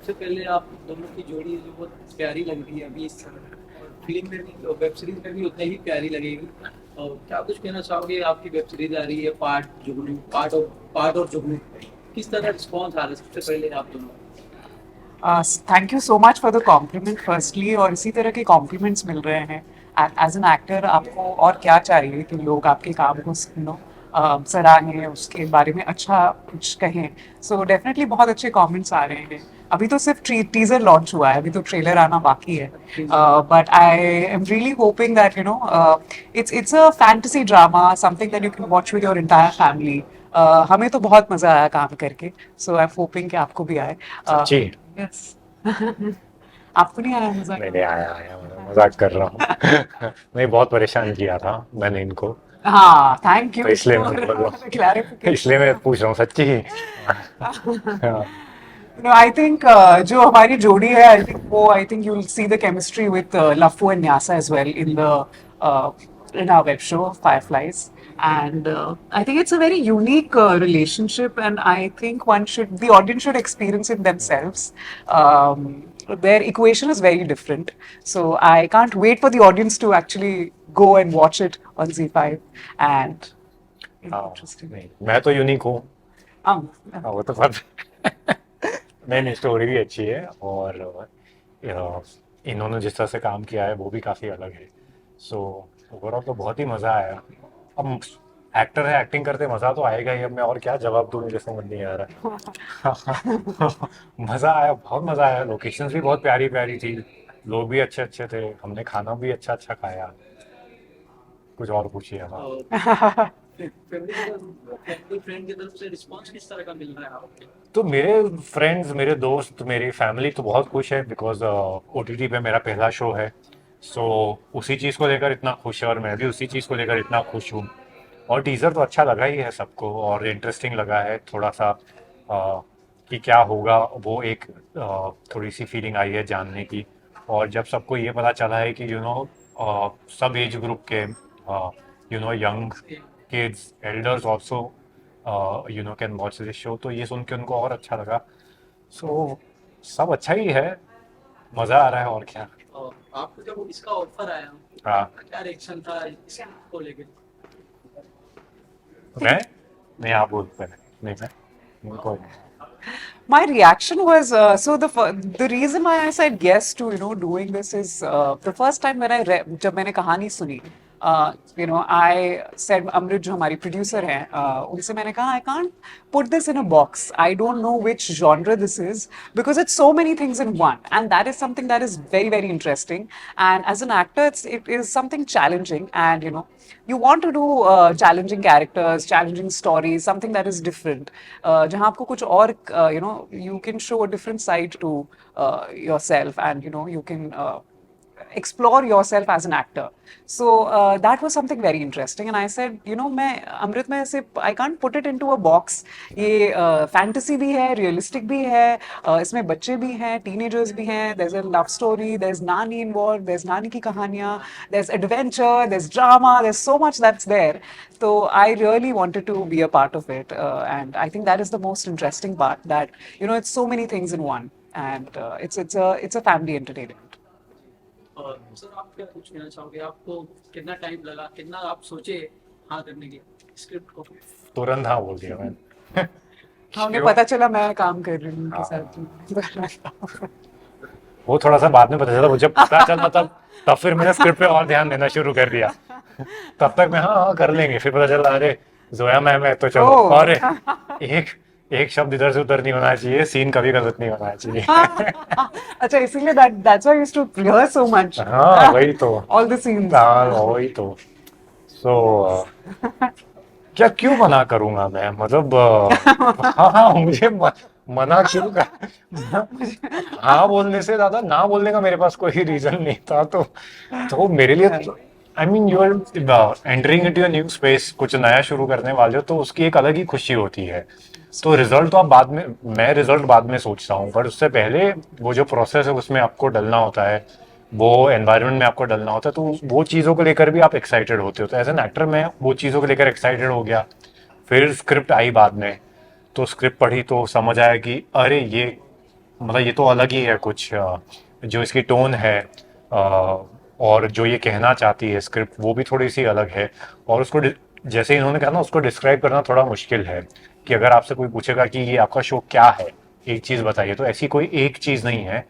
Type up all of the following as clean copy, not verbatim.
सबसे पहले आप दोनों की जोड़ी जो बहुत प्यारी लग रही है अभी इस समय, और फिल्म में भी और वेब सीरीज में भी उतनी ही प्यारी लगेगी। और क्या कुछ कहना चाहोगे? आपकी वेब सीरीज आ रही है पार्ट और जुगनू, किस तरह रिस्पॉन्स आ रहा है सबसे पहले आप दोनों? Thank you so much for the compliment firstly, और इसी तरह के कॉम्प्लीमेंट्स मिल रहे हैं। एज एन एक्टर आपको और क्या चाहिए कि लोग आपके काम को सराहें, उसके बारे में अच्छा कुछ कहें। सो डेफिनेटली बहुत अच्छे कमेंट्स आ रहे हैं। अभी तो सिर्फ टीजर लॉन्च हुआ है, अभी तो ट्रेलर आना बाकी है। But I am really hoping that it's a fantasy drama, something that you can watch with your entire family. हमें तो बहुत मजा आया काम करके, सो आई एम होपिंग कि आपको भी आए। सच्ची? यस। आपको नहीं आया मजा? नहीं नहीं, आया आया, मैं मजाक कर रहा हूँ। नहीं, बहुत परेशान किया था मैंने इनको, हाँ, थैंक तो यू इसलिए मैं फॉर बोल रहा द हूँ, इसलिए मैं क्लैरिफिकेशन। पूछ रहा हूँ सच्ची। हाँ। आई थिंक जो हमारी जोड़ी है, आई थिंक वो, I think you will see the chemistry with Laffu and Nyasa as well in our web show Fireflies. And I think it's a very unique relationship, and I think the audience should experience it themselves. um, their equation is very different, so I can't wait for the audience to actually go and watch it on Z5. And हाँ, interesting. नहीं मैं तो unique हूँ। um, हाँ, वो तो बात। नहीं नहीं, स्टोरी भी अच्छी है, और इन्होंने जिस तरह से काम किया है वो भी काफ़ी अलग है। सो ओवरऑल तो बहुत ही मज़ा आया। अब एक्टर है, एक्टिंग करते मज़ा तो आएगा ही। अब मैं और क्या जवाब दूँ, मुझे समझ नहीं आ रहा। मज़ा आया, बहुत मज़ा आया। लोकेशंस भी बहुत प्यारी प्यारी थी, लोग भी अच्छे अच्छे थे, हमने खाना भी अच्छा अच्छा खाया। कुछ और पूछिए अब आप। और फैमिली फ्रेंड की तरफ से रिस्पॉन्स किस तरह का मिल रहा है आपको? तो मेरे फ्रेंड्स, मेरे दोस्त, मेरी फैमिली तो बहुत खुश है, बिकॉज ओटीटी पे मेरा पहला शो है। सो उसी चीज़ को लेकर इतना खुश है, और मैं भी उसी चीज़ को लेकर इतना खुश हूँ। और टीज़र तो अच्छा लगा ही है सबको, और इंटरेस्टिंग लगा है थोड़ा सा। कि क्या होगा, वो एक थोड़ी सी फीलिंग आई है जानने की। और जब सबको ये पता चला है कि सब एज ग्रुप के, young kids, elders also can watch this show, तो ये सुन के उनको और अच्छा लगा। सो सब अच्छा ही है, मज़ा आ रहा है, और क्या। और आपको जब इसका ऑफर आया, हाँ। आपका क्या रिएक्शन था इसको लेके? मैं नहीं, आप बोल पहले। नहीं, मैं कोई नहीं। My reaction was, the reason why I said yes to doing this is, the first time when जब मैंने कहानी सुनी, I said, अमृत जो हमारी प्रोड्यूसर हैं, उनसे मैंने कहा, I can't put this in a box. I don't know which genre this is, because it's so many things in one, and that is something that is very very interesting. And as an actor, it is something challenging, and you want to do challenging characters, challenging stories, something that is different, जहाँ आपको कुछ और, you can show a different side to yourself, and you can explore yourself as an actor. So that was something very interesting, and I said, मैं अमृत में से I can't put it into a box. ये fantasy भी है, realistic भी है, इसमें बच्चे भी हैं, teenagers भी हैं, there's a love story, there's नानी involved, there's नानी की कहानियाँ, there's adventure, there's drama, there's so much that's there. So I really wanted to be a part of it, and I think that is the most interesting part, that it's so many things in one, and it's a family entertainment. और sir आप क्या कुछ कहना चाहोगे? आपको कितना time लगा, कितना आप सोचे हाँ करने के स्क्रिप्ट को? तुरंत हाँ बोल दिया मैंने। हाँ, उन्हें क्यों? पता चला मैं काम कर रही हूँ उनके हाँ, साथ। वो थोड़ा सा बाद में पता चला, मुझे पता चला तब। तब फिर मैंने स्क्रिप्ट पे और ध्यान देना शुरू कर दिया। तब तक मैं हाँ हाँ कर लेंगे, फिर पता चला अरे जोया मैम है, तो चलो। ओह। और एक एक शब्द इधर से उधर नहीं होना चाहिए, सीन कभी गलत नहीं होना चाहिए। अच्छा, इसीलिए that's why I used to rehearse so much. हाँ वही तो। All the scenes. हाँ वही तो। सो क्या, क्यों मना करूंगा मैं, मतलब हाँ हाँ, मुझे मना क्यों कर। हाँ बोलने से ज्यादा ना बोलने का मेरे पास कोई रीजन नहीं था, तो मेरे लिए, I mean you are entering into a new space, कुछ नया शुरू करने वाले हो, तो उसकी एक अलग ही खुशी होती है। तो रिजल्ट तो आप बाद में, मैं रिजल्ट बाद में सोचता हूँ, बट उससे पहले वो जो प्रोसेस है उसमें आपको डलना होता है, वो एनवायरनमेंट में आपको डलना होता है, तो वो चीज़ों को लेकर भी आप एक्साइटेड होते हो। तो एज एन एक्टर मैं वो चीज़ों को लेकर एक्साइटेड हो गया। फिर स्क्रिप्ट आई बाद में, तो स्क्रिप्ट पढ़ी तो समझ आया कि अरे ये मतलब ये तो अलग ही है कुछ, जो इसकी टोन है, और जो ये कहना चाहती है स्क्रिप्ट, वो भी थोड़ी सी अलग है। और उसको जैसे इन्होंने कहा ना, उसको डिस्क्राइब करना थोड़ा मुश्किल है, कि अगर आपसे कोई पूछेगा कि ये आपका शो क्या है, एक चीज़ बताइए, तो ऐसी कोई एक चीज़ नहीं है।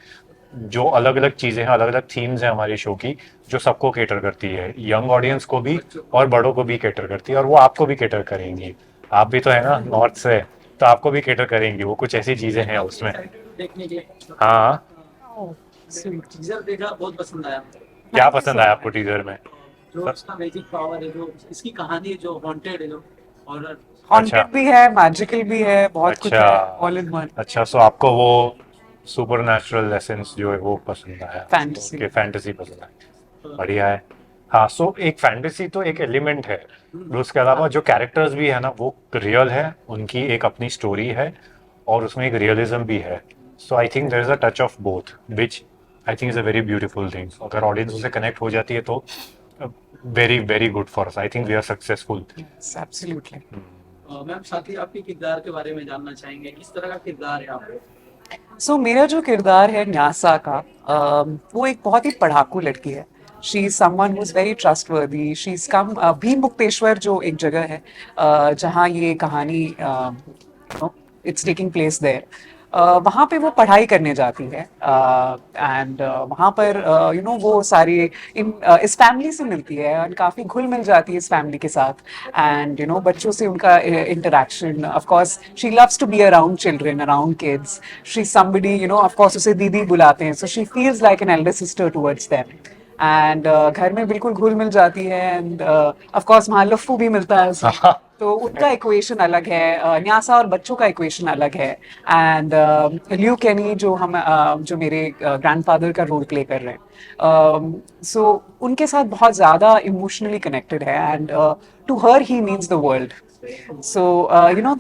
जो अलग अलग चीज़ें हैं, अलग अलग थीम्स हैं हमारी शो की, जो सबको केटर करती है, यंग ऑडियंस को भी और बड़ों को भी केटर करती है, और वो आपको भी केटर करेंगी। आप भी तो है ना नॉर्थ से, तो आपको भी केटर करेंगी, वो कुछ ऐसी चीज़ें हैं काफी उसमें। एक्साइटेड देखने के लिए। हाँ। Oh, sweet. टीजर देखा, बहुत पसंद आया। क्या Thank you पसंद so आया much. आपको टीजर में? जो इसका मैजिक पावर है, जो इसकी कहानी है, जो हॉन्टेड है, जो हॉरर। अच्छा। Haunted भी है, magical भी है, बहुत कुछ अच्छा। है, all in one. अच्छा, सो आपको वो सुपर नेचुरल एसेंस जो है वो पसंद आया? Fantasy. ओके, फैंटेसी पसंद आया, बढ़िया है। हाँ, सो एक फैंटेसी तो एक एलिमेंट है, और उसके अलावा जो कैरेक्टर्स भी है ना, वो रियल है, उनकी एक अपनी स्टोरी है, और उसमें एक रियलिज्म भी है। So I think there is a touch of both, which I think is a very beautiful thing. अगर ऑडियंस उससे कनेक्ट हो जाती है तो very very good for us, I think we are successful. Yes, absolutely. Ma'am, साथ ही आपके किरदार के बारे में जानना चाहेंगे, किस तरह का किरदार है आपको? सो मेरा जो किरदार है न्यासा का, वो एक बहुत ही पढ़ाकू लड़की है। She is someone who is very trustworthy. She is come Bhim Mukteshwar जो एक जगह है, जहाँ ये कहानी इट्स टेकिंग प्लेस देयर। वहाँ पे वो पढ़ाई करने जाती है, एंड वहाँ पर वो सारी इस फैमिली से मिलती है और काफ़ी घुल मिल जाती है इस फैमिली के साथ। एंड बच्चों से उनका interaction, of course she loves to be around children, around kids. She somebody, of course उसे दीदी बुलाते हैं, so she feels like an elder sister towards them. And घर में बिल्कुल घुल मिल जाती है, एंड ऑफ कोर्स वहाँ लफ्फू भी मिलता है उसे। तो उनका इक्वेशन अलग है, न्यासा और बच्चों का इक्वेशन अलग है। एंड ल्यू केनी जो मेरे ग्रैंडफादर का रोल प्ले कर रहे हैं, सो उनके साथ बहुत ज़्यादा इमोशनली कनेक्टेड है, and to her he means the world. So,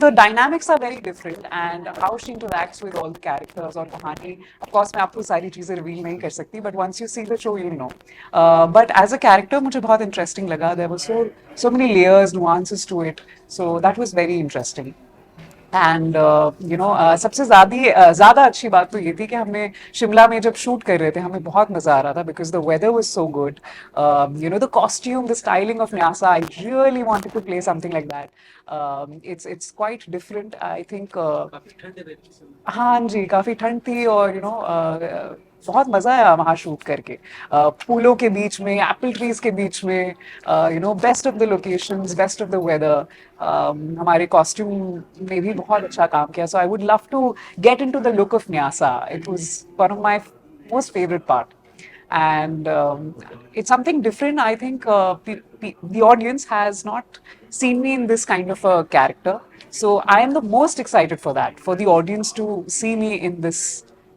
the dynamics are very different, and how she interacts with all the characters और कहानी, of course मैं आपको सारी चीज़ें reveal नहीं कर सकती, but once you see the show, you'll know. But as a character, मुझे बहुत interesting लगा. There were so many layers, nuances to it. So that was very interesting. And सबसे ज़्यादा अच्छी बात तो ये थी कि हमने शिमला में जब शूट कर रहे थे, हमें बहुत मज़ा आ रहा था, because the weather was so good. The costume, the styling of Nyasa, I really wanted to play something like that. It's quite different, I think. काफी ठंड रहती है। हाँ जी, काफ़ी ठंड थी, और बहुत मज़ा आया वहाँ शूट करके। फूलों के बीच में, एप्पल ट्रीज के बीच में, best of the locations, best of the weather. हमारे कॉस्ट्यूम ने भी बहुत अच्छा काम किया, so I would love to get into the look of Nyasa. It was one of my most favourite part, and it's something different. I think the audience has not seen me in this kind of a character, so I am the most excited for that, for the audience to see me in this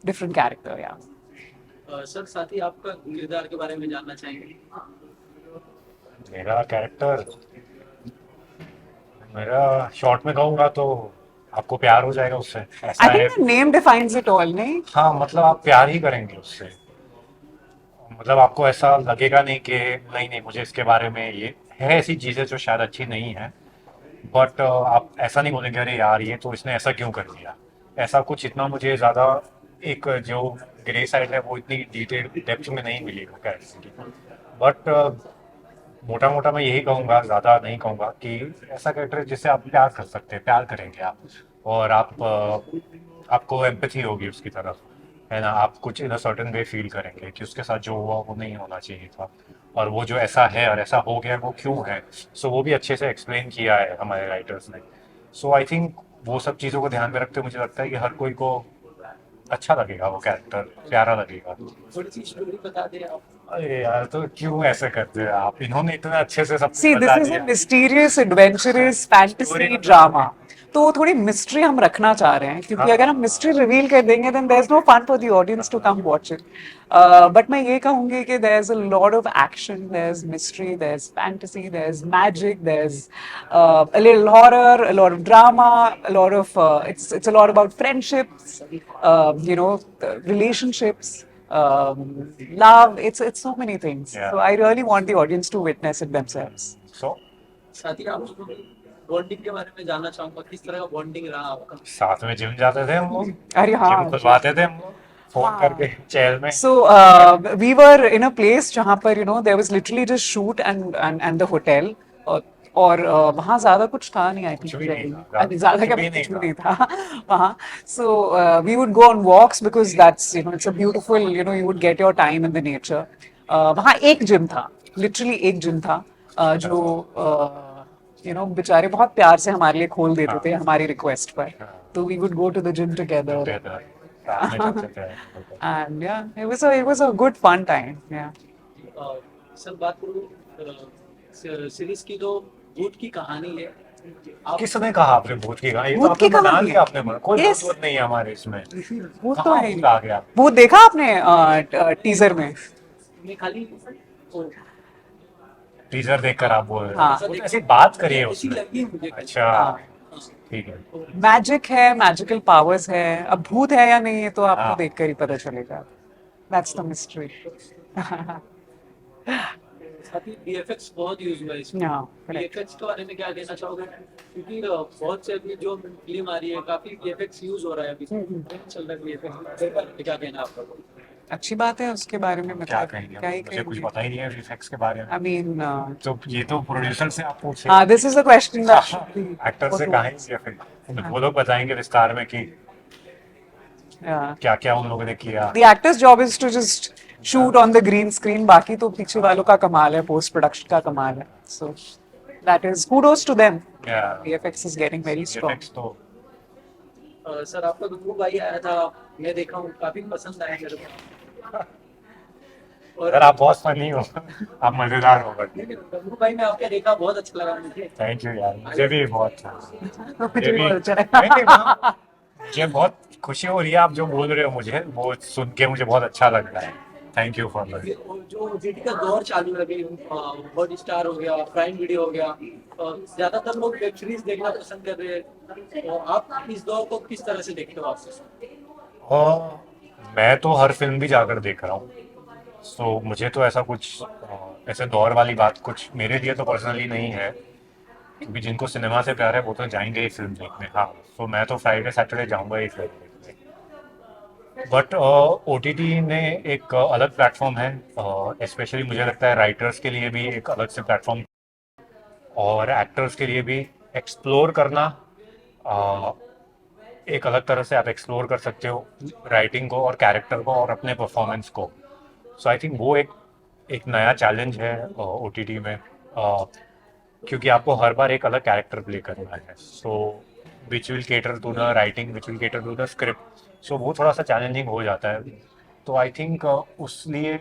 different character. Yeah. Sir, साथ ही आपका किरदार के बारे में जानना चाहेंगे। मेरा character, मेरा शॉर्ट में कहूँगा तो आपको प्यार हो जाएगा उससे, ऐसा I है। think the name defines it all, nahi? हाँ, मतलब आप प्यार ही करेंगे उससे, मतलब आपको ऐसा लगेगा नहीं कि नहीं नहीं मुझे इसके बारे में, ये है ऐसी चीज़ें जो शायद अच्छी नहीं है, बट आप ऐसा नहीं बोलेंगे अरे यार ये तो इसने ऐसा क्यों कर दिया, ऐसा कुछ इतना मुझे ज़्यादा एक जो ग्रे साइड है वो इतनी डिटेल डेप्थ में नहीं मिली वो कैरेक्टर की। बट मोटा मोटा मैं यही कहूँगा, ज़्यादा नहीं कहूँगा, कि ऐसा कैरेक्टर है जिससे आप प्यार कर सकते हैं, प्यार करेंगे आप, और आपको एम्पैथी होगी उसकी तरफ, है ना, आप कुछ इन अ सर्टेन वे फील करेंगे कि उसके साथ जो हुआ वो नहीं होना चाहिए था, और वो जो ऐसा है और ऐसा हो गया वो क्यों है। सो वो भी अच्छे से एक्सप्लेन किया है हमारे राइटर्स ने। सो आई थिंक वो सब चीज़ों को ध्यान में रखते हुए मुझे लगता है कि हर कोई को अच्छा लगेगा, वो कैरेक्टर प्यारा लगेगा। थोड़ी सी स्टोरी बता दें आप। अरे यार, तो क्यों ऐसे करते हैं आप, इन्होंने इतना अच्छे से सब See, कुछ this बता is a दिया। mysterious, adventurous, Story fantasy तो drama. तो थोड़ी मिस्ट्री हम रखना चाह रहे हैं, क्योंकि अगर हम मिस्ट्री रिवील कर देंगे then there's no fun for the audience to come watch it. But मैं ये कहूँगी कि there's a lot of action, there's mystery, there's fantasy, there's magic, there's a little horror, a lot of drama, a lot of it's a lot about friendships, relationships, love. It's so many things. Yeah. So I really want the audience to witness it themselves. So साथ ही आप bonding के बारे में जानना चाहूंगा, किस तरह का बॉन्डिंग रहा आपका? साथ में जिम जाते थे हम लोग, अरे जिम हाँ, खुलवाते थे हम लोग फोन करके चैल में। so we were in a place जहाँ पर there was literally just shoot and the hotel, और वहाँ ज्यादा कुछ था नहीं, आई कुछ थिंक भी नहीं था, अरे ज्यादा कुछ क्या, भी नहीं कुछ भी था। नहीं था वहाँ. So we would go on walks because that's it's a beautiful, you would get your time in the nature. वहाँ एक जिम था, literally एक जिम था, जो बेचारे बहुत प्यार से हमारे लिए खोल देते थे हाँ हमारी रिक्वेस्ट पर. हाँ, तो we would go to the gym together. Together साथ में जाते थे हम लोग। And yeah, it was a good fun time. Yeah. Sir बात करूँ सीरीज की, तो भूत की कहानी है। आप किसने कहा आपने भूत की कहानी? ये तो भूत आपने की बना कहानी लिया है. आपने कोई Yes. भूत वूत नहीं है हमारे इसमें। भूत तो कहाँ है ही भूत नहीं. आ गया? भूत देखा आपने टीजर में? मैं खाली ओ, टीजर देखकर आप बोल रहे हाँ. हो? वो तो ऐसी बात करी है ऐसी उसमें। लगी मुझे। अच्छा, हाँ. ठीक है। मैजिक है, मैजिकल पावर्स है. अब भूत है या नहीं, ये तो आपको हाँ, देखकर ही पता चलेगा. That's the mystery. साथ ही वीएफएक्स बहुत यूज हुआ है इसमें। Yeah, correct. वीएफएक्स के बारे में क्या कहना चाहोगे? क्योंकि बहुत से अभी जो फिल्म आ रही है, काफी वीएफएक्स यूज हो रहा है अभी, चल रहा है वीएफएक्स। क्या कहना है आपका? अच्छी बात है, उसके बारे में क्या मतलब कहेंगे? क्या ही मुझे कुछ कहेंगे. पता ही नहीं है वीएफएक्स के बारे में। I mean, तो ये तो प्रोड्यूसर से आप पूछे। this is a question that should be actor put से to कहा us. या फिर वो लोग बताएंगे विस्तार में कि Yeah. क्या क्या उन लोगों ने किया। The actor's job is to just shoot on the green screen. बाकी तो पीछे वालों का कमाल है, पोस्ट प्रोडक्शन का कमाल है. So that is kudos to them. VFX is getting very strong. VFX तो सर आपका गुड्डू भाई आया था, मैं देखा हूँ, काफी पसंद आया मेरे को। और अगर आप बहुत फनी हो, आप मजेदार हो, बट गुड्डू भाई में आपके देखा, बहुत अच्छा लगा मुझे। थैंक यू यार, मुझे भी बहुत मुझे भी बहुत अच्छा नहीं, नहीं, लगा. मुझे बहुत खुशी हो रही है आप जो बोल रहे हो, मुझे वो सुन के मुझे बहुत अच्छा लग रहा है। Thank you for that. जो ओटीटी का दौर चालू लगे, हॉटस्टार हो गया, प्राइम वीडियो हो गया, ज्यादातर लोग वेब सीरीज देखना पसंद कर रहे हैं, तो आप इस दौर को किस तरह से देखते हो आप? और मैं तो हर फिल्म भी जाकर देख रहा हूँ, सो मुझे तो ऐसा कुछ ऐसे दौर वाली बात कुछ मेरे लिए तो पर्सनली नहीं है, क्योंकि जिनको सिनेमा से प्यार है वो तो जाएंगे ही फिल्म देखने। हाँ, तो मैं तो फ्राइडे सैटरडे जाऊंगा ही फिल्म देखने। बट ओटीटी ने एक अलग प्लेटफॉर्म है, स्पेशली मुझे लगता है राइटर्स के लिए भी एक अलग से प्लेटफॉर्म, और एक्टर्स के लिए भी एक्सप्लोर करना, अ, एक अलग तरह से आप एक्सप्लोर कर सकते हो राइटिंग को और कैरेक्टर को और अपने परफॉर्मेंस को। सो आई थिंक वो एक नया चैलेंज है ओटीटी में, क्योंकि आपको हर बार एक अलग कैरेक्टर प्ले करना है, so which will cater to the writing, which will cater to the script, so वो थोड़ा सा चैलेंजिंग हो जाता है। तो आई थिंक उस लिए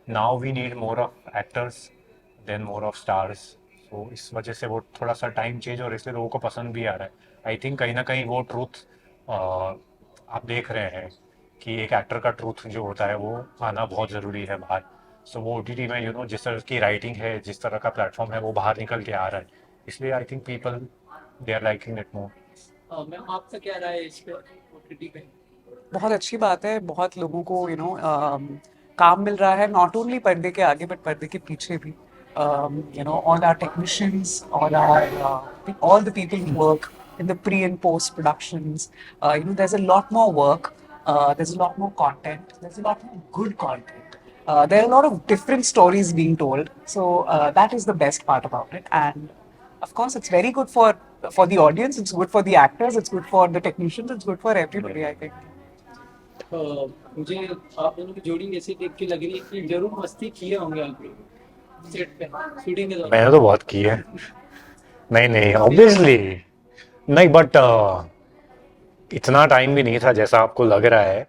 now we need more of actors than more of stars, तो इस वजह से वो थोड़ा सा टाइम चेंज और इसलिए लोगों को पसंद भी आ रहा है। आई थिंक कहीं ना कहीं वो ट्रूथ आप देख रहे हैं कि एक एक्टर का ट्रूथ जो होता है वो आना बहुत ज़रूरी है बाहर। सो वो ओटीटी में जिस तरह की राइटिंग है, जिस तरह का प्लेटफॉर्म है, वो बाहर निकल के आ रहा है, इसलिए I think people they are liking it more. Ma'am आपका क्या राय है इस पे, ओटीटी पे? बहुत अच्छी बात है, बहुत लोगों को काम मिल रहा है, नॉट ओनली पर्दे के आगे बट पर्दे के पीछे भी. All our technicians, all the people who work in the pre and post productions, there's a lot more work, there's a lot more content, there's a lot more good content, there are a lot of different stories being told, so that is the best part about it. And of course it's very good for the audience, it's good for the actors, it's good for the technicians, it's good for everybody, I think. मुझे आप दोनों की जोड़ी ऐसी देख के लग रही है कि जरूर मस्ती किए होंगे आपने सेट पे, शूटिंग के दौरान। मैंने तो बहुत की है। नहीं ऑब्वियसली नहीं, बट इतना टाइम भी नहीं था जैसा आपको लग रहा है।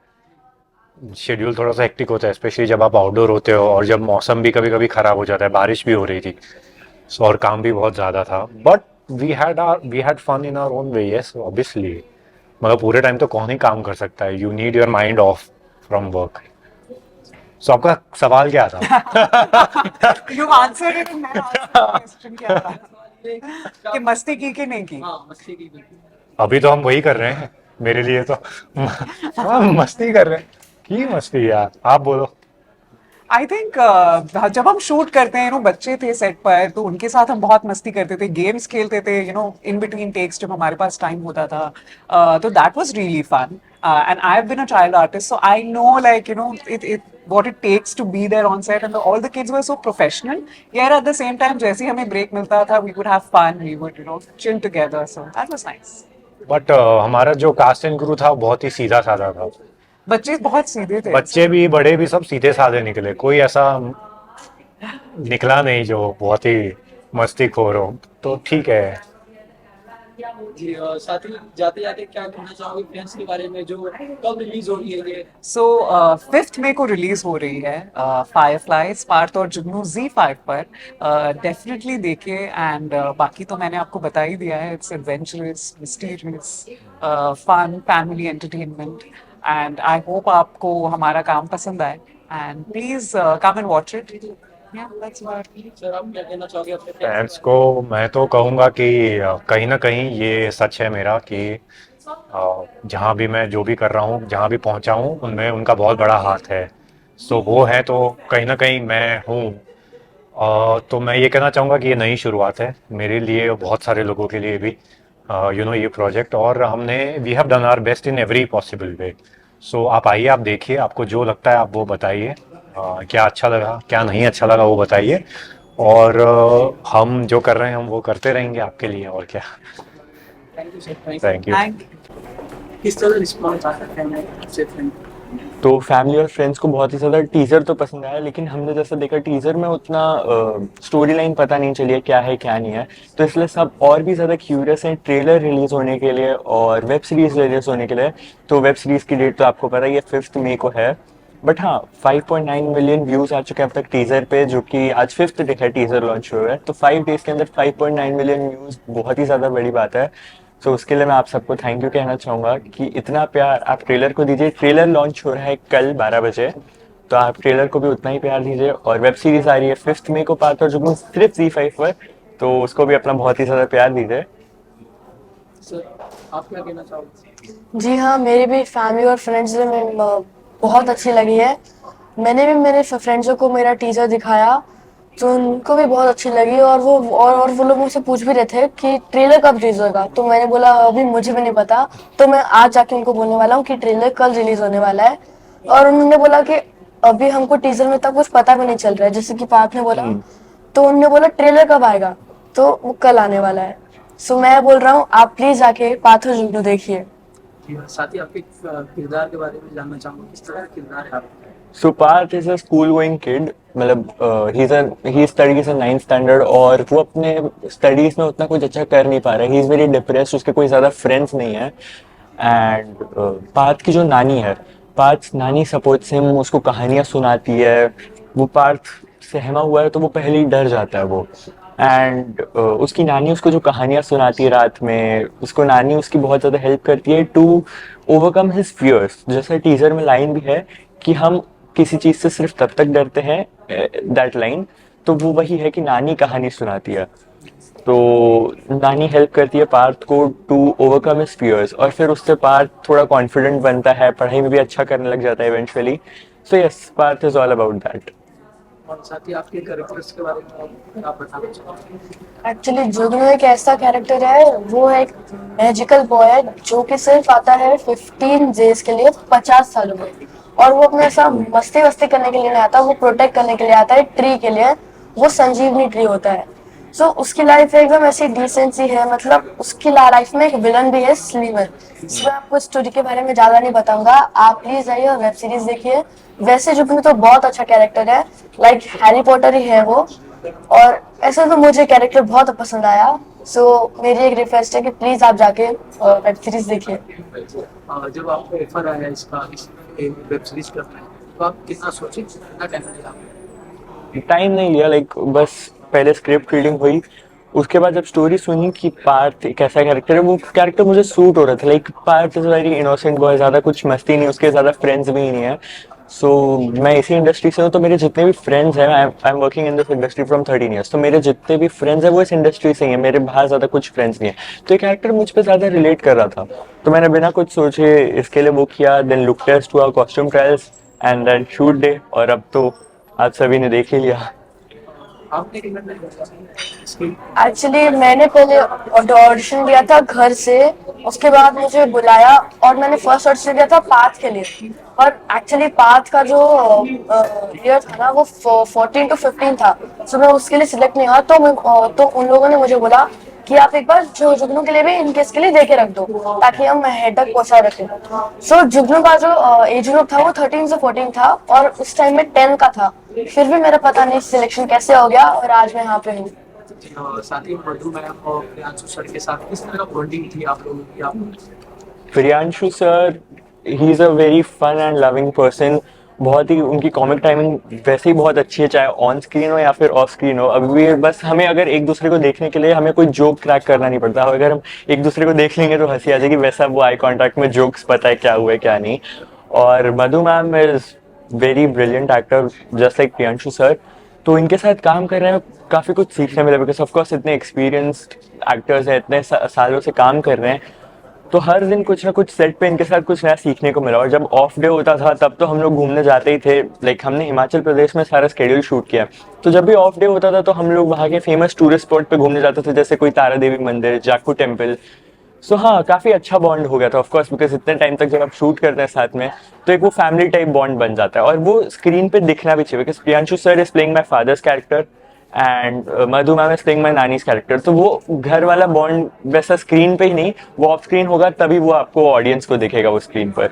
शेड्यूल थोड़ा सा हेक्टिक होता है, स्पेशली जब आप आउटडोर होते हो और जब मौसम भी कभी कभी ख़राब हो जाता है, बारिश भी हो रही थी, सो और काम भी बहुत ज़्यादा था। But we had fun in our own way, yes obviously. मतलब पूरे टाइम तो कौन ही काम कर सकता है, you need your mind off from work. So आपका सवाल क्या था? You answered it, मैं क्वेश्चन क्या था कि मस्ती की कि नहीं की? हाँ, मस्ती की बिल्कुल। अभी तो हम वही कर रहे हैं, मेरे लिए तो हाँ, मस्ती कर रहे हैं। की मस्ती यार, आप बोलो। आई थिंक जब हम शूट करते हैं, बच्चे थे सेट पर, तो उनके साथ हम बहुत मस्ती करते थे, गेम्स खेलते थे, इन बिटवीन टेक्स जब हमारे पास टाइम होता था, तो that was really fun. And I've been a child artist, so I know, like, it what it takes to be there on set, and all the kids were so professional. Yet at the same time, जैसे ही हमें break मिलता था, we would have fun, we would, chill together, so that was nice. But हमारा जो cast and crew था वो बहुत ही सीधा साधा था. बच्चे बहुत सीधे थे. बच्चे भी बड़े भी सब सीधे साधे निकले, कोई ऐसा निकला नहीं जो बहुत ही मस्तीखोर हो. तो ठीक है. जी, और साथ ही जाते जाते क्या कहना चाहोगे फ्रेंड्स के बारे में, जो कब रिलीज हो रही है ये? So 5th मई को रिलीज हो रही है फायरफ्लाइज, पार्थ और जुगनू Z5 पर. डेफिनेटली देखिए. एंड बाकी तो मैंने आपको बता ही दिया है. It's adventurous, mysterious, fun, family entertainment. And I hope आपको हमारा काम पसंद आए. And please come and watch it. Yeah, that's about it. Sir, आप क्या कहना चाहोगे अपने फैंस को मैं तो कहूँगा कि कहीं ना कहीं ये सच है मेरा कि जहाँ भी मैं जो भी कर रहा हूँ, जहाँ भी पहुँचा हूँ, उनमें उनका बहुत बड़ा हाथ है. सो वो है तो कहीं ना कहीं मैं हूँ. तो मैं ये कहना चाहूँगा कि ये नई शुरुआत है मेरे लिए, बहुत सारे लोगों के लिए भी, ये प्रोजेक्ट. और हमने we have done our best in every possible way. So आप आइए, आप देखिए, आपको जो लगता है आप वो बताइए. क्या अच्छा लगा, क्या नहीं अच्छा लगा, वो बताइए. और हम जो कर रहे हैं हम वो करते रहेंगे आपके लिए, और क्या. Thank you sir. Thank you. Thank किस तरह रिस्पॉन्स आता है आपसे फ्रेंड? तो फैमिली और फ्रेंड्स को बहुत ही ज़्यादा टीज़र तो पसंद आया, लेकिन हमने जैसा देखा टीज़र में उतना स्टोरी लाइन पता नहीं चली है क्या है क्या नहीं है. तो इसलिए सब और भी ज़्यादा क्यूरियस हैं ट्रेलर रिलीज़ होने के लिए और वेब सीरीज़ रिलीज़ होने के लिए. तो वेब सीरीज़ की डेट तो आपको पता ही है, 5th मई को है. बट हाँ, 5.9 मिलियन व्यूज़ आ चुके हैं अब तक टीज़र पे, जो कि आज 5th डे है टीज़र लॉन्च हुआ है. तो 5 डेज़ के अंदर 5.9 मिलियन व्यूज़ बहुत ही ज़्यादा बड़ी बात है. तो उसके लिए मैं आप सबको थैंक यू कहना चाहूँगा कि इतना प्यार आप ट्रेलर को दीजिए. ट्रेलर लॉन्च हो रहा है कल 12 बजे, तो आप ट्रेलर को भी उतना ही प्यार दीजिए. और वेब सीरीज़ आ रही है 5th मई को, पार्थ और जुगनू, सिर्फ Z5 पर, तो उसको भी अपना बहुत ही ज़्यादा प्यार दीजिए. सर, आप क्या कहना चाहोगे? जी हाँ, मेरी भी फैमिली और फ्रेंड्स में बहुत अच्छी लगी है. मैंने भी मेरे फ्रेंड्सों को मेरा टीजर दिखाया तो उनको भी बहुत अच्छी लगी. और वो लोग मुझसे पूछ भी रहे थे कि ट्रेलर कब रिलीज होगा. तो मैंने बोला अभी मुझे भी नहीं पता, तो मैं आज जाके उनको बोलने वाला हूँ कि ट्रेलर कल रिलीज होने वाला है. और उन्होंने बोला कि अभी हमको टीजर में तक कुछ पता भी नहीं चल रहा है, जैसे कि पार्थ ने बोला. तो उन्होंने बोला ट्रेलर कब आएगा, तो वो कल आने वाला है. सो मैं बोल रहा हूँ आप प्लीज जाके पार्थ और जुगनू देखिए. साथ ही आपके किरदार के बारे में जानना चाहूँगा, किस तरह का किरदार है आपका? So Parth is a school going kid. मतलब he studies in 9th standard और वो अपने स्टडीज में उतना कुछ अच्छा कर नहीं पा रहा है. ही इज़ वेरी डिप्रेस्ड, उसके कोई ज़्यादा फ्रेंड्स नहीं है. एंड पार्थ की जो नानी है, पार्थ नानी सपोर्ट्स हिम, उसको कहानियाँ सुनाती है. वो पार्थ सहमा हुआ है तो वो पहले ही डर जाता है वो. एंड उसकी नानी उसको जो कहानियाँ सुनाती है रात में, उसको नानी उसकी बहुत ज़्यादा हेल्प करती है टू ओवरकम हिज फियर्स. जैसे टीजर में लाइन भी है कि हम किसी चीज़ से सिर्फ तब तक डरते हैं, दैट लाइन, तो वो वही है कि नानी कहानी सुनाती है. तो नानी हेल्प करती है पार्थ को टू ओवरकम हिज फियर्स, और फिर उससे पार्थ थोड़ा कॉन्फिडेंट बनता है, पढ़ाई में भी अच्छा करने लग जाता है eventually. So yes, Parth is all about that. और साथ ही आपके कैरेक्टर्स के बारे में आप बताना चाहोगे? एक्चुअली जुगनू एक ऐसा कैरेक्टर है, वो एक मैजिकल बॉय है जो कि सिर्फ आता है 15 डेज के लिए 50 सालों में. और वो अपने ऐसा मस्ती वस्ती करने के लिए नहीं आता, वो प्रोटेक्ट करने के लिए आता है ट्री के लिए. वो संजीवनी ट्री होता है. सो उसकी लाइफ एकदम ऐसी डिसेंट सी है. मतलब उसकी लाइफ में एक विलन भी है, स्लीवर. इसमें आपको स्टोरी के बारे में ज्यादा नहीं बताऊंगा, आप प्लीज आइए और वेब सीरीज देखिए. वैसे जुगनू तो बहुत अच्छा कैरेक्टर है, लाइक हैरी पॉटर ही है वो. और ऐसे तो मुझे कैरेक्टर बहुत पसंद आया. सो मेरी एक रिक्वेस्ट है कि प्लीज आप जाके वेब सीरीज देखिए. जब आपको ऑफर आया इसका, इस वेब सीरीज का, तो आप कितना सोचे, कितना टाइम लगा? टाइम नहीं लिया, लाइक बस पहले स्क्रिप्ट रीडिंग हुई, उसके बाद जब स्टोरी सुनी कि पार्थ एक ऐसा कैरेक्टर है, वो कैरेक्टर मुझे सूट हो रहा था. Like Parth is very innocent boy, ज़्यादा कुछ मस्ती नहीं, उसके ज़्यादा फ्रेंड्स भी नहीं है. सो मैं इसी इंडस्ट्री से हूँ, तो मेरे जितने भी फ्रेंड्स हैं, I am working in this industry from 13 years, तो मेरे जितने भी फ्रेंड्स हैं वो इस इंडस्ट्री से ही हैं. मेरे बाहर ज़्यादा कुछ फ्रेंड्स नहीं है. तो ये कैरेक्टर मुझ पर ज़्यादा रिलेट कर रहा था, तो मैंने बिना कुछ सोचे इसके लिए वो किया. देन लुक टेस्ट हुआ, costume trials, and then shoot day, और अब तो आप सभी ने देख ही लिया। आपने कितना एक्चुअली मैंने पहले ऑडिशन दिया था घर से, उसके बाद मुझे बुलाया और मैंने फर्स्ट ऑडिशन दिया था पाथ के लिए। और एक्चुअली पाथ का जो ईयर था ना वो 14 to 15 था, सो मैं उसके लिए सिलेक्ट नहीं हुआ। तो उन लोगों ने मुझे बोला कि आप एक बार जो जुगनू के लिए भी इनकेस के लिए दे के रख दो ताकि हम हेड तक पहुंचा रखें। सो जुगनू का जो एज ग्रुप था वो 13 से 14 था और उस टाइम में 10 का था। फिर भी मेरा पता नहीं सिलेक्शन कैसे हो गया और आज मैं यहाँ पे हूँ। साथ ही मधु मैम और प्रियांशु सर के साथ किस तरह का बॉन्डिंग थी आप लोगों की? आप Priyanshu sir, he is a very fun and loving person. बहुत ही उनकी कॉमिक टाइमिंग वैसे ही बहुत अच्छी है, चाहे ऑन स्क्रीन हो या फिर ऑफ स्क्रीन हो। अभी भी बस हमें अगर एक दूसरे को देखने के लिए हमें कोई जोक क्रैक करना नहीं पड़ता, अगर हम एक दूसरे को देख लेंगे तो हंसी आ जाएगी, वैसा वो आई कांटेक्ट में जोक्स पता है क्या हुआ है क्या नहीं। और Madhu ma'am is very brilliant actor just like Priyanshu sir. तो इनके साथ काम कर रहे हैं, काफ़ी कुछ सीखने मिला, बिकॉज ऑफकोर्स इतने एक्सपीरियंस्ड एक्टर्स हैं, इतने सालों से काम कर रहे हैं। तो हर दिन कुछ ना कुछ सेट पे इनके साथ कुछ नया सीखने को मिला। और जब ऑफ डे होता था तब तो हम लोग घूमने जाते ही थे, लाइक हमने हिमाचल प्रदेश में सारा स्केड्यूल शूट किया। तो जब भी ऑफ डे होता था तो हम लोग वहाँ के फेमस टूरिस्ट स्पॉट पे घूमने जाते थे, जैसे कोई तारा देवी मंदिर, जाखू टेम्पल। सो हाँ, काफ़ी अच्छा बॉन्ड हो गया था ऑफकोर्स, बिकॉज इतने टाइम तक जब आप शूट करते हैं साथ में तो एक वो फैमिली टाइप बॉन्ड बन जाता है। और वो स्क्रीन पे दिखना भी चाहिए, because Priyanshu sir is playing my father's character and Madhu ma'am is playing my nannies character. तो वो घर वाला बॉन्ड वैसा स्क्रीन पे ही नहीं, वो ऑफ स्क्रीन होगा तभी वो आपको ऑडियंस को दिखेगा वो स्क्रीन पर।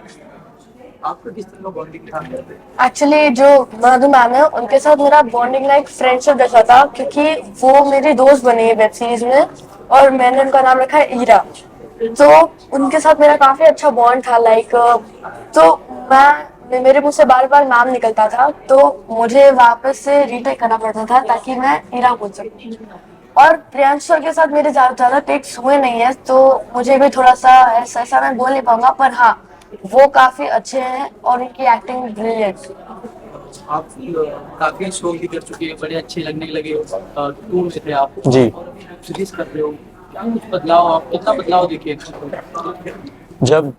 आपका किस तरह का बॉन्डिंग था? एक्चुअली जो मधु मैम है उनके साथ मेरा बॉन्डिंग लाइक फ्रेंडशिप जैसा था, क्योंकि वो मेरी दोस्त बनी है वेब सीरीज में और मैंने उनका नाम रखा है ईरा। तो उनके साथ मेरा काफी अच्छा बॉन्ड था। लाइक तो मेरे मुंह से बार बार नाम निकलता था तो मुझे वापस से रीटेक करना पड़ता था ताकि मैं ईरा बोल सकूं। और प्रियांशु सर के साथ मेरे ज्यादा टेक्स हुए नहीं है तो मुझे भी थोड़ा सा ऐसा मैं बोल नहीं पाऊंगा, पर हाँ वो काफी अच्छे हैं और उनकी एक्टिंग ब्रिलियंट। आप काफी शो भी कर चुके हैं, बड़े अच्छे लगने लगे, टूर में थे आप जी। और सीरीज कर रहे हो, क्या कुछ बदलाव, आप कितना बदलाव देखिए? जब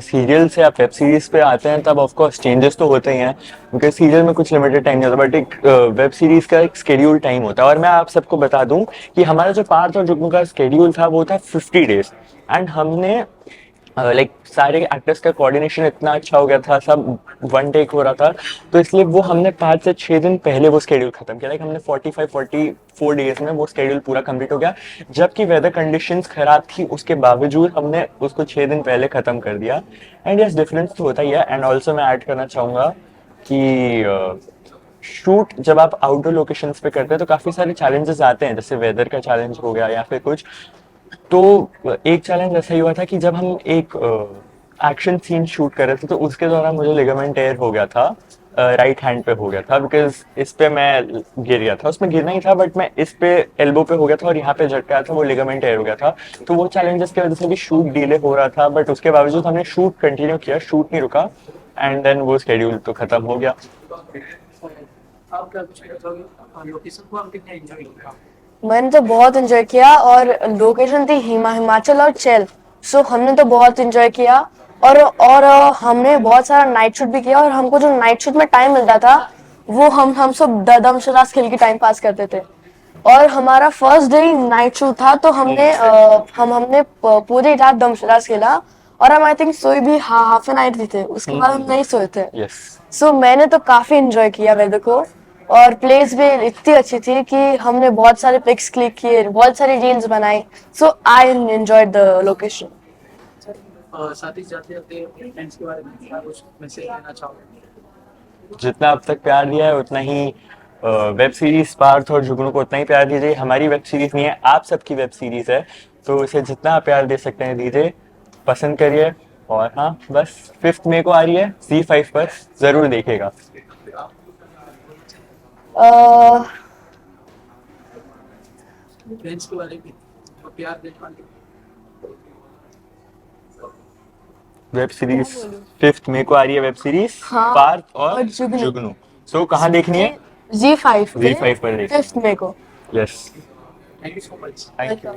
सीरियल से आप वेब सीरीज पे आते हैं तब ऑफकोर्स चेंजेस तो होते ही हैं, क्योंकि सीरियल में कुछ लिमिटेड टाइम नहीं होता, बट एक वेब सीरीज का एक स्केड्यूल टाइम होता है। और मैं आप सबको बता दूं कि हमारा जो पार्थ और जुगनू का स्केड्यूल था वो था 50 डेज एंड हमने लाइक सारे एक्टर्स का कोऑर्डिनेशन इतना अच्छा हो गया था, सब वन टेक हो रहा था, तो इसलिए वो हमने 5 से 6 दिन पहले वो स्केड्यूल खत्म किया। लाइक हमने 44 डेज में वो स्केड्यूल पूरा कंप्लीट हो गया, जबकि वेदर कंडीशंस खराब थी उसके बावजूद हमने उसको 6 दिन पहले खत्म कर दिया। एंड यस, डिफरेंस तो होता ही है। एंड ऑल्सो मैं ऐड करना चाहूँगा कि शूट जब आप आउटडोर लोकेशंस पे करते हैं तो काफ़ी सारे चैलेंजेस आते हैं, जैसे वेदर का चैलेंज हो गया या फिर कुछ। तो एक चैलेंज ऐसा ही हुआ था कि जब हम एक एक्शन सीन शूट कर रहे थे तो उसके दौरान मुझे लिगामेंट टेयर हो गया था, राइट हैंड पे हो गया था, बिकॉज इस पे मैं गिर गया था, उसमें गिरना ही था बट मैं इस पे एल्बो पे हो गया था और यहाँ पे झटका था, वो लिगामेंट टेयर हो गया था। तो वो चैलेंजेस की वजह से भी शूट डिले हो रहा था, बट उसके बावजूद हमने शूट कंटिन्यू किया, शूट नहीं रुका एंड देन वो स्केड्यूल तो खत्म हो गया। आप क्या कुछ कहना चाहोगे? लोकेशन को आप कितना एंजॉय किया? मैंने तो बहुत एंजॉय किया और लोकेशन थी हिमाचल और चेल, सो हमने तो बहुत एंजॉय किया। और हमने बहुत सारा नाइट शूट भी किया और हमको जो नाइट शूट में टाइम मिलता था वो हम सब दमशरास खेल के टाइम पास करते थे। और हमारा फर्स्ट डे नाइट शूट था तो हमने पूरी रात दमशरास खेला और हम आई थिंक सोए भी हाफ एन नाइट थे, उसके बाद हम नहीं सोए थे। यस। सो मैंने तो काफी एंजॉय किया वेदर को और प्लेस भी इतनी अच्छी थी कि हमने बहुत सारे पिक्स क्लिक किए, बहुत सारी रील्स बनाई। सो आई एंजॉयड द लोकेशन। साथ ही जाते जाते अपने फ्रेंड्स के बारे में क्या कुछ मैसेज देना चाहोगे? जितना अब तक प्यार दिया है उतना ही वेब सीरीज पार्थ और जुगनू को उतना ही प्यार दीजिए। हमारी वेब सीरीज नहीं है, आप सबकी वेब सीरीज है, तो इसे जितना प्यार दे सकते हैं दीजिए, पसंद करिए। और हाँ, बस 5 मई को आ रही है Z5 पर, जरूर देखिएगा। फ्रेंड्स के बारे में तो प्यार देने वाले वेब सीरीज 5 मई को आ रही है, वेब सीरीज हाँ, पार्थ और जुगनू। जुगनू। सो कहाँ देखनी है? Z5 Z5 पर देखनी है। 5th मई को। Yes, thank you so much. Thank you.